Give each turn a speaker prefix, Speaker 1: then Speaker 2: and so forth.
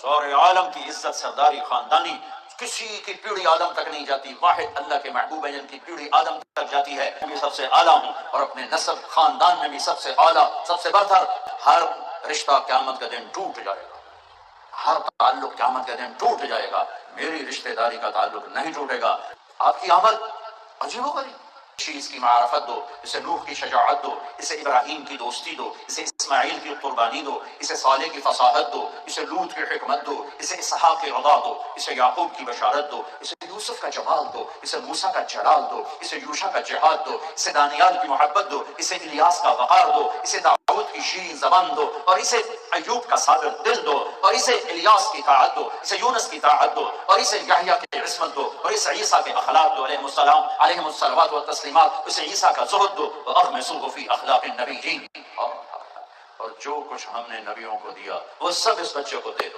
Speaker 1: سارے عالم کی عزت، سرداری، خاندانی کسی کی پیڑھی آدم تک نہیں جاتی، واحد اللہ کے محبوب ہیں جن کی پیڑھی آدم تک جاتی ہے، میں بھی سب سے اعلیٰ ہوں، اور اپنے نسب خاندان میں بھی سب سے اعلیٰ، سب سے برتر۔ ہر رشتہ قیامت کا دن ٹوٹ جائے گا، ہر تعلق قیامت کے دن ٹوٹ جائے گا، میری رشتہ داری کا تعلق نہیں ٹوٹے گا۔ آپ کی آمد عجیب و غریب، چیز کی معرفت دو، اسے نوح کی شجاعت دو، اسے ابراہیم کی دوستی دو، اسے اسماعیل کی قربانی دو، اسے صالح کی فصاحت دو، اسے لوط کی حکمت دو، اسے اسحاق کی رضا دو، اسے یعقوب کی بشارت دو، اسے یوسف کا جمال دو، اسے موسیٰ کا جلال دو، اسے یوشع کا جہاد دو، اسے دانیال کی محبت دو، اسے الیاس کا وقار دو، اسے داؤد کی شیریں زبان دو، اور اسے ایوب کا صابر دل دو، اور اسے الیاس کی طاعت دو، اسے یونس کی طاعت دو، اور اسے یحییٰ کی عصمت دو، اور اسے عیسیٰ کے اخلاق دو علیہ السلام، علیہم الصلوات والتسلیمات، اسے عیسیٰ کا زہد دو، وَأَغْمِسُوهُ فِي أَخْلَاقِ النَّبِيِّينَ، اور جو کچھ ہم نے نبیوں کو دیا وہ سب اس بچے کو دے دو۔